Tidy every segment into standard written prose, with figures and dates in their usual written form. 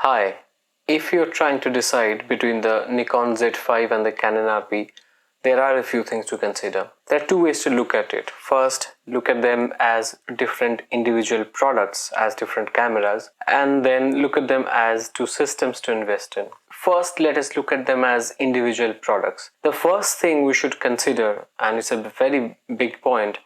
Hi, if you're trying to decide between the Nikon Z5 and the Canon RP, there are a few things to consider. There are two ways to look at it. First, look at them as different individual products, as different cameras, and then look at them as two systems to invest in. First, let us look at them as individual products. The first thing we should consider, and it's a very big point,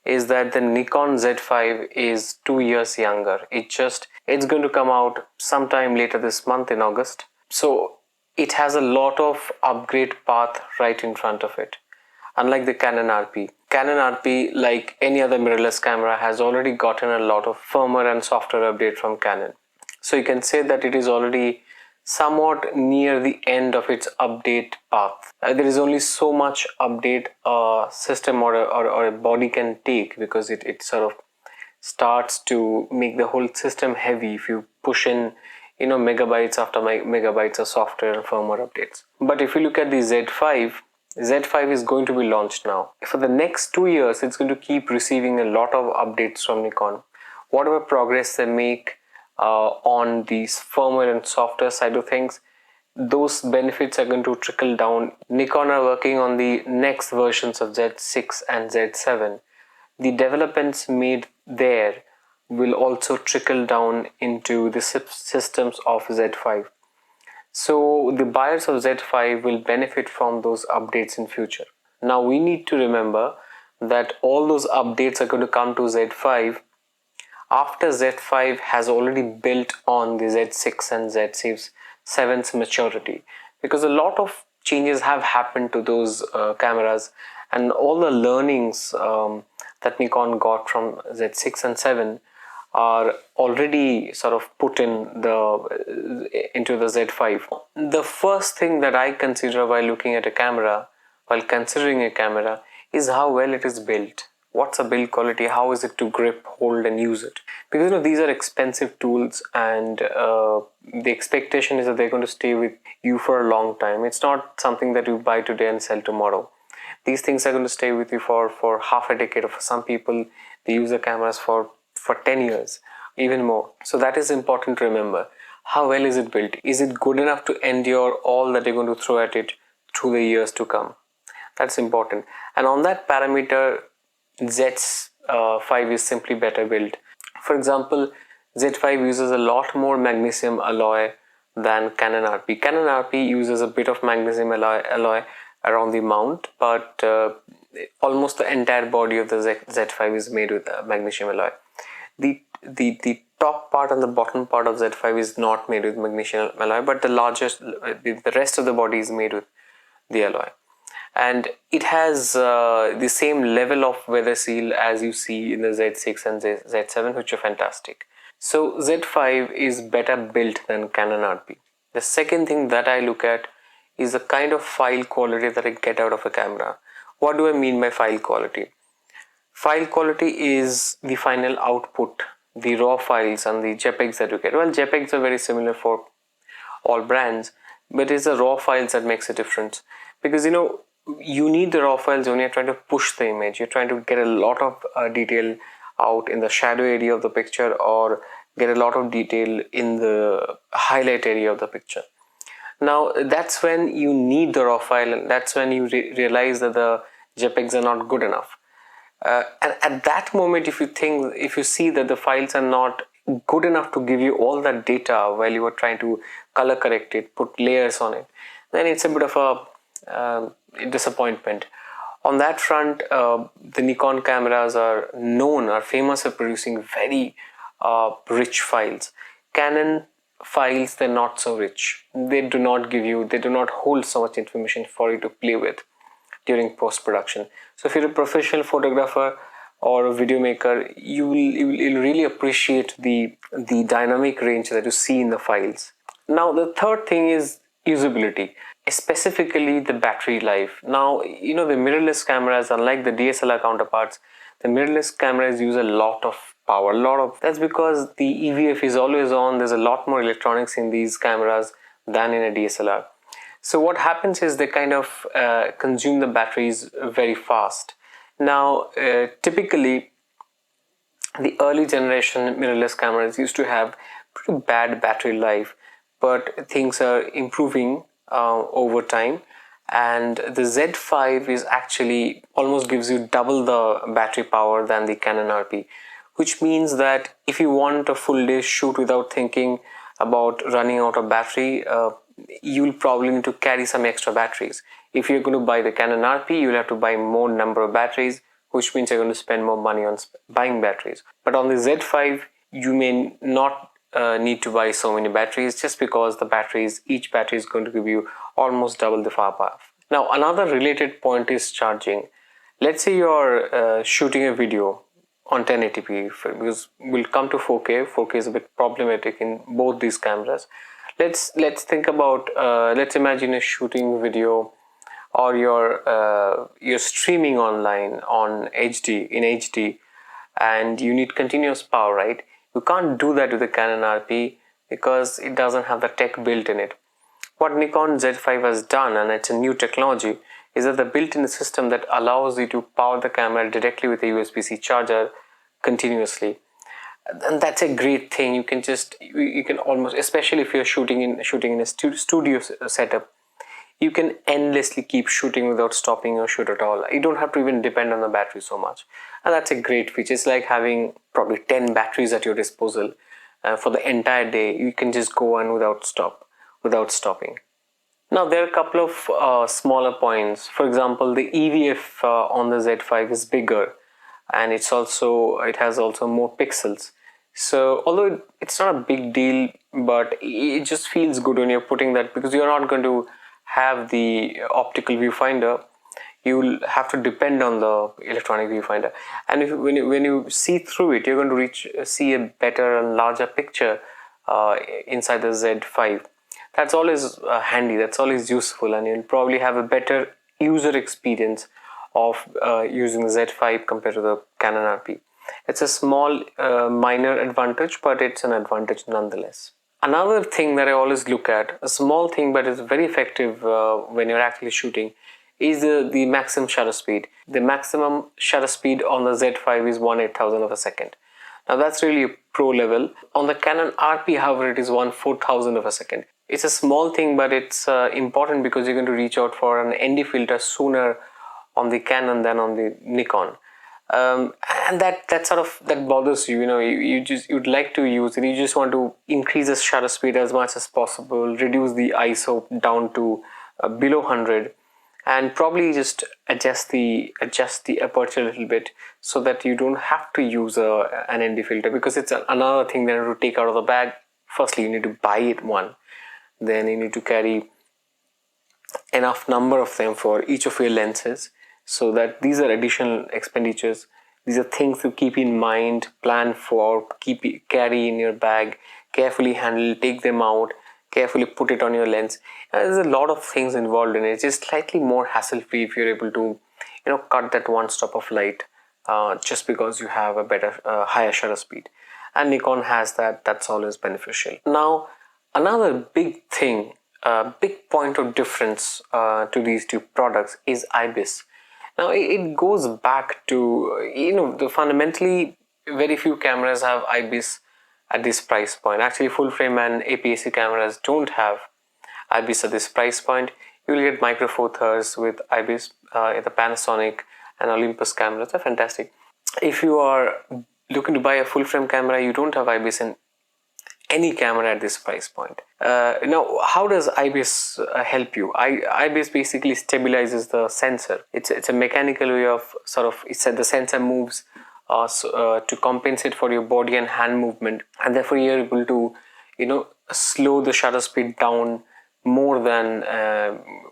is that the Nikon Z5 is 2 years younger. It's going to come out sometime later this month in August. So it has a lot of upgrade path right in front of it. Unlike the Canon RP. Canon RP, like any other mirrorless camera, has already gotten a lot of firmware and software update from Canon. So you can say that it is already somewhat near the end of its update path. There is only so much update a system or a body can take, because it sort of starts to make the whole system heavy if you push in megabytes after megabytes of software and firmware updates. But if you look at the Z5 is going to be launched now. For the next 2 years, it's going to keep receiving a lot of updates from Nikon. Whatever progress they make on these firmware and software side of things, those benefits are going to trickle down. Nikon are working on the next versions of Z6 and Z7. The developments made there will also trickle down into the systems of Z5. So the buyers of Z5 will benefit from those updates in future. Now we need to remember that all those updates are going to come to Z5 after Z5 has already built on the Z6 and Z7's maturity, because a lot of changes have happened to those cameras, and all the learnings that Nikon got from Z6 and 7 are already sort of put into the Z5. The first thing that I consider while considering a camera, is how well it is built. What's the build quality? How is it to grip, hold, and use it? Because these are expensive tools, and the expectation is that they're going to stay with you for a long time. It's not something that you buy today and sell tomorrow. These things are going to stay with you for half a decade, or for some people, they use the cameras for 10 years, even more. So that is important to remember. How well is it built? Is it good enough to endure all that you're going to throw at it through the years to come? That's important. And on that parameter, Z5 is simply better built. For example, Z5 uses a lot more magnesium alloy than Canon RP. Canon RP uses a bit of magnesium alloy around the mount, but almost the entire body of the Z5 is made with magnesium alloy. The top part and the bottom part of Z5 is not made with magnesium alloy, but the rest of the body is made with the alloy. And it has the same level of weather seal as you see in the Z6 and Z7, which are fantastic. So Z5 is better built than Canon RP. The second thing that I look at is the kind of file quality that I get out of a camera. What do I mean by file quality? File quality is the final output, the raw files and the JPEGs that you get. Well, JPEGs are very similar for all brands, but it's the raw files that makes a difference. Because you need the raw files when you're trying to push the image. You're trying to get a lot of detail out in the shadow area of the picture, or get a lot of detail in the highlight area of the picture. Now that's when you need the raw file, and that's when you realize that the JPEGs are not good enough. And at that moment, if you see that the files are not good enough to give you all that data while you were trying to color correct it, put layers on it, then it's a bit of a disappointment. On that front, the Nikon cameras are famous for producing very rich files. Canon files, they're not so rich. They do not hold so much information for you to play with during post-production. So if you're a professional photographer or a video maker, you'll really appreciate the dynamic range that you see in the files. Now the third thing is usability, specifically the battery life. Now the mirrorless cameras, unlike the DSLR counterparts, the mirrorless cameras use a lot of power. That's because the EVF is always on. There's a lot more electronics in these cameras than in a DSLR. So what happens is they kind of consume the batteries very fast. Now typically the early generation mirrorless cameras used to have pretty bad battery life, but things are improving over time, and the Z5 is actually almost gives you double the battery power than the Canon RP, which means that if you want a full day shoot without thinking about running out of battery, you'll probably need to carry some extra batteries. If you're going to buy the Canon RP, you'll have to buy more number of batteries, which means you're going to spend more money on buying batteries. But on the Z5, you may not need to buy so many batteries, just because each battery is going to give you almost double the power. Now, another related point is charging. Let's say you're shooting a video on 1080p, because we'll come to 4K. 4K is a bit problematic in both these cameras. Let's think about let's imagine you're shooting video, or you're streaming online on HD, and you need continuous power, right? You can't do that with the Canon RP because it doesn't have the tech built in it. What Nikon Z5 has done, and it's a new technology, is that the built-in system that allows you to power the camera directly with a USB-C charger continuously. And that's a great thing. You can almost, especially if you're shooting in a studio setup, you can endlessly keep shooting without stopping your shoot at all. You don't have to even depend on the battery so much, and that's a great feature. It's like having probably 10 batteries at your disposal for the entire day. You can just go on without stopping. Now, there are a couple of smaller points. For example, the EVF on the Z5 is bigger, and it has also more pixels. So although it's not a big deal, but it just feels good when you're putting that, because you're not going to have the optical viewfinder. You'll have to depend on the electronic viewfinder, and when you see through it, you're going to see a better and larger picture inside the Z5. That's always handy, that's always useful, and you'll probably have a better user experience of using the Z5 compared to the Canon RP. It's a small minor advantage, but it's an advantage nonetheless. Another thing that I always look at, a small thing but it's very effective when you're actually shooting, is the maximum shutter speed. The maximum shutter speed on the Z5 is 1/8000 of a second. Now that's really a pro level. On the Canon RP, however, it is 1/4000 of a second. It's a small thing, but it's important because you're going to reach out for an ND filter sooner on the Canon than on the Nikon. And that bothers you. You'd like to use it. You just want to increase the shutter speed as much as possible, reduce the ISO down to below 100, and probably just adjust the aperture a little bit so that you don't have to use an ND filter, because it's another thing that you have to take out of the bag. Firstly, you need to buy it one, then you need to carry enough number of them for each of your lenses, so that these are additional expenditures. These are things to keep in mind, plan for, carry in your bag, carefully handle, take them out, carefully put it on your lens. There's a lot of things involved in it. It's just slightly more hassle-free if you're able to cut that one stop of light just because you have a better higher shutter speed, and Nikon has that. That's always beneficial. Now, another big thing, big point of difference to these two products is Ibis. Now it goes back to fundamentally very few cameras have Ibis at this price point. Actually, full frame and APS-C cameras don't have Ibis at this price point. You will get Micro Four Thirds with Ibis. The Panasonic and Olympus cameras are fantastic. If you are looking to buy a full frame camera, you don't have Ibis in any camera at this price point. Now, how does Ibis help you? Ibis basically stabilizes the sensor. It's a mechanical way of the sensor moves to compensate for your body and hand movement, and therefore you're able to slow the shutter speed down more than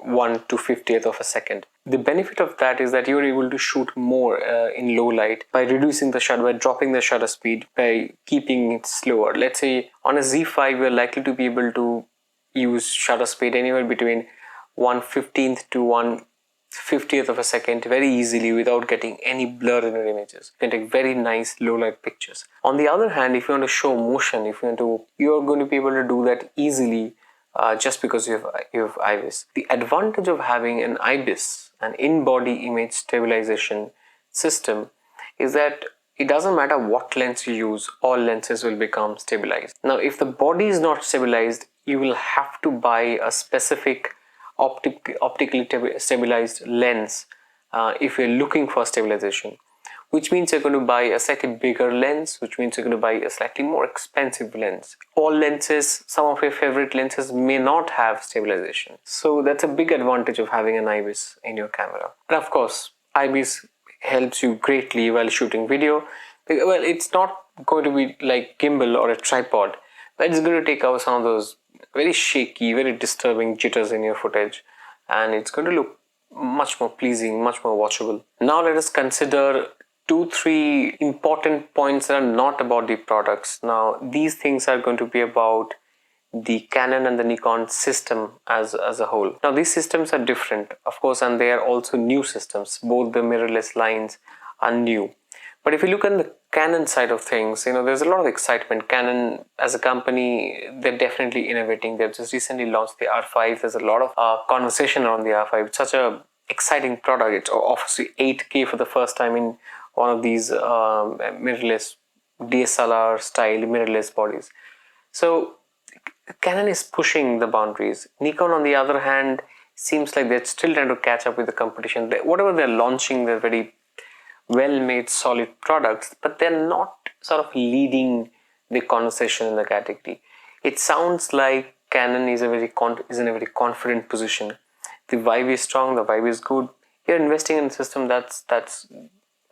1/250th of a second. The benefit of that is that you're able to shoot more in low light by dropping the shutter speed, by keeping it slower. Let's say on a Z5, we're likely to be able to use shutter speed anywhere between 1/15th to 1/50th of a second very easily without getting any blur in your images. You can take very nice low light pictures. On the other hand, if you want to show motion, you're going to be able to do that easily just because you have Ibis. The advantage of having an Ibis, an in-body image stabilization system, is that it doesn't matter what lens you use, all lenses will become stabilized. Now, if the body is not stabilized, you will have to buy a specific optically stabilized lens if you're looking for stabilization, which means you're going to buy a slightly bigger lens, which means you're going to buy a slightly more expensive lens. All lenses, some of your favorite lenses may not have stabilization. So that's a big advantage of having an Ibis in your camera. And of course, Ibis helps you greatly while shooting video. Well, it's not going to be like gimbal or a tripod, but it's going to take out some of those very shaky, very disturbing jitters in your footage, and it's going to look much more pleasing, much more watchable. Now let us consider 2-3 important points that are not about the products. Now these things are going to be about the Canon and the Nikon system as a whole. Now these systems are different, of course, and they are also new systems. Both the mirrorless lines are new. But if you look at the Canon side of things, there's a lot of excitement. Canon as a company, they're definitely innovating. They've just recently launched the R5. There's a lot of conversation around the R5. It's such a exciting product. It offers 8K for the first time in one of these mirrorless DSLR style mirrorless bodies. So Canon is pushing the boundaries. Nikon, on the other hand, seems like they're still trying to catch up with the competition. Whatever they're launching, they're very well-made, solid products, but they're not sort of leading the conversation in the category. It sounds like Canon is in a very confident position. The vibe is strong, the vibe is good. You're investing in a system that's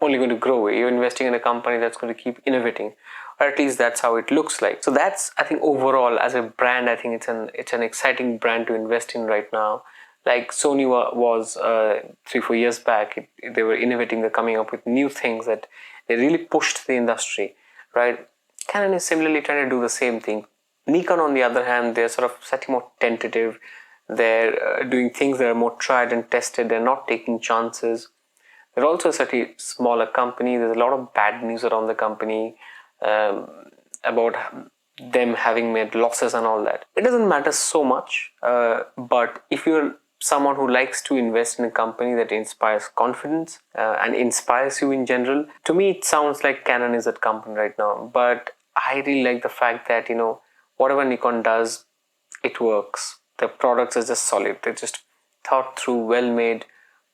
only going to grow. You're investing in a company that's going to keep innovating, or at least that's how it looks like. So that's, I think, overall as a brand, I think it's an exciting brand to invest in right now. Like Sony was 3-4 years back, they were innovating, they're coming up with new things that they really pushed the industry, right? Canon is similarly trying to do the same thing. Nikon, on the other hand, they're sort of slightly more tentative. They're doing things that are more tried and tested. They're not taking chances. They're also a slightly smaller company. There's a lot of bad news around the company about them having made losses and all that. It doesn't matter so much, but if you're someone who likes to invest in a company that inspires confidence and inspires you in general, to me it sounds like Canon is that company right now. But I really like the fact that whatever Nikon does, it works. The products are just solid. They're just thought through, well-made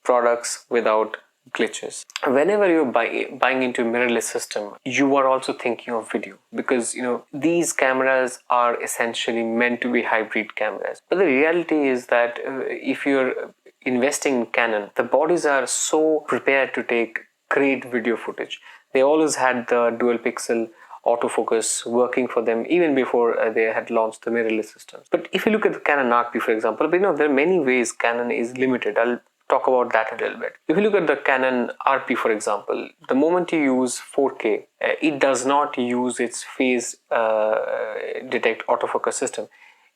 products without glitches. Whenever you're buying into a mirrorless system, you are also thinking of video, because these cameras are essentially meant to be hybrid cameras. But the reality is that if you're investing in Canon, the bodies are so prepared to take great video footage. They always had the dual pixel autofocus working for them even before they had launched the mirrorless systems. But if you look at the Canon RP, for example, there are many ways Canon is limited. I'll talk about that a little bit. If you look at the Canon RP, for example, the moment you use 4K, it does not use its phase detect autofocus system.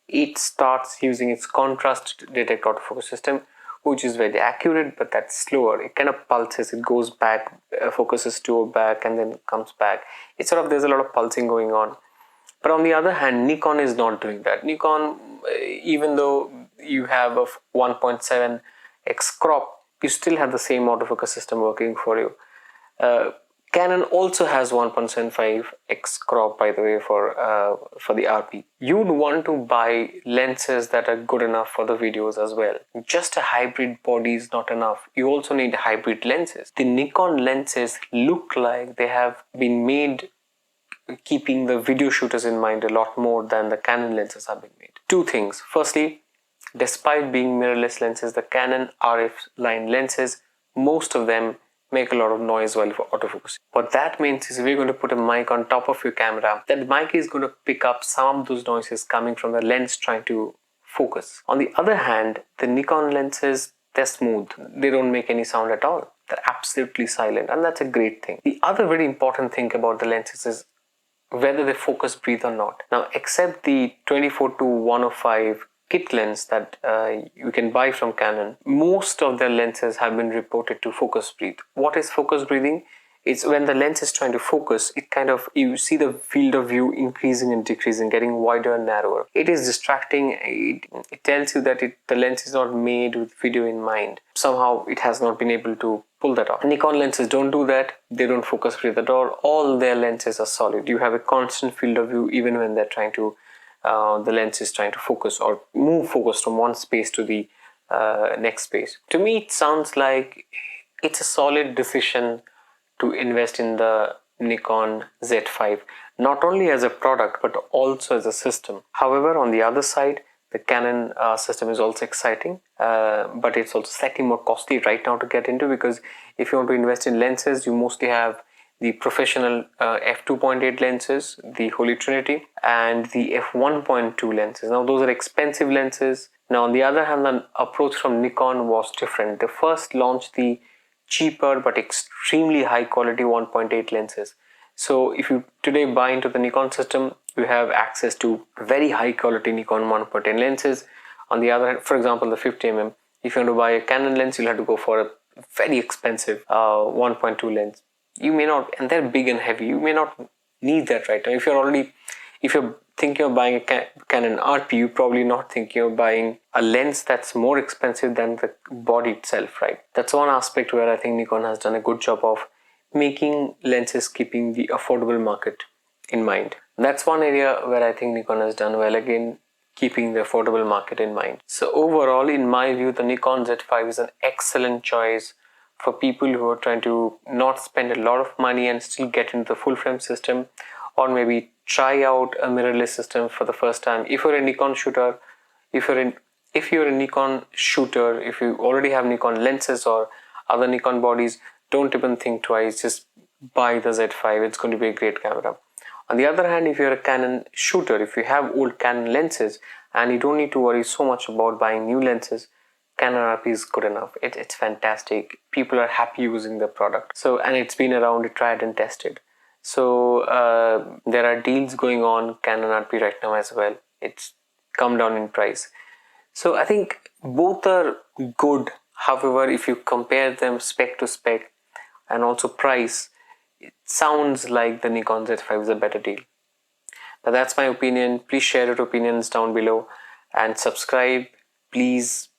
It starts using its contrast detect autofocus system, which is very accurate, but that's slower. It kind of pulses, it goes back, focuses to back, and then comes back. It's sort of, there's a lot of pulsing going on. But on the other hand, Nikon is not doing that. Nikon, even though you have a 1.7x crop, you still have the same autofocus system working for you. Canon also has 1.75x crop, by the way, for the RP. You'd want to buy lenses that are good enough for the videos as well. Just a hybrid body is not enough. You also need hybrid lenses. The Nikon lenses look like they have been made keeping the video shooters in mind a lot more than the Canon lenses have been made. Two things. Firstly, despite being mirrorless lenses, the Canon RF line lenses, most of them make a lot of noise while autofocusing. What that means is if you're going to put a mic on top of your camera, that mic is going to pick up some of those noises coming from the lens trying to focus. On the other hand, the Nikon lenses, they're smooth. They don't make any sound at all. They're absolutely silent, and that's a great thing. The other very important thing about the lenses is whether they focus breathe or not. Now, except the 24-105 kit lens that you can buy from Canon, most of their lenses have been reported to focus breathe. What is focus breathing? It's when the lens is trying to focus, it kind of, you see the field of view increasing and decreasing, getting wider and narrower. It is distracting. It tells you that the lens is not made with video in mind. Somehow it has not been able to pull that off. Nikon lenses don't do that. They don't focus breathe at all. All their lenses are solid. You have a constant field of view even when they're trying to the lens is trying to focus or move focus from one space to the next space. To me, it sounds like it's a solid decision to invest in the Nikon Z5, not only as a product but also as a system. However, on the other side, the Canon system is also exciting, but it's also slightly more costly right now to get into, because if you want to invest in lenses, you mostly have the professional f2.8 lenses, the Holy Trinity, and the f1.2 lenses. Now those are expensive lenses. Now on the other hand, the approach from Nikon was different. They first launched the cheaper but extremely high quality 1.8 lenses. So if you today buy into the Nikon system, you have access to very high quality Nikon 1.8 lenses. On the other hand, for example, the 50mm, if you want to buy a Canon lens, you'll have to go for a very expensive 1.2 lens. You may not, and they're big and heavy, you may not need that right now. If you're thinking of buying a Canon RP, you're probably not thinking of buying a lens that's more expensive than the body itself, right? That's one aspect where I think Nikon has done a good job of making lenses keeping the affordable market in mind. That's one area where I think Nikon has done well, again keeping the affordable market in mind. So overall, in my view, the Nikon Z5 is an excellent choice for people who are trying to not spend a lot of money and still get into the full frame system, or maybe try out a mirrorless system for the first time. If you're a Nikon shooter, if you're a Nikon shooter, if you already have Nikon lenses or other Nikon bodies, don't even think twice, just buy the Z5. It's going to be a great camera. On the other hand, if you're a Canon shooter, if you have old Canon lenses and you don't need to worry so much about buying new lenses, Canon RP is good enough. It's fantastic. People are happy using the product. So, and it's been around, tried and tested. So there are deals going on Canon RP right now as well. It's come down in price. So I think both are good. However, if you compare them spec to spec and also price, it sounds like the Nikon Z5 is a better deal. Now that's my opinion. Please share your opinions down below and subscribe. Please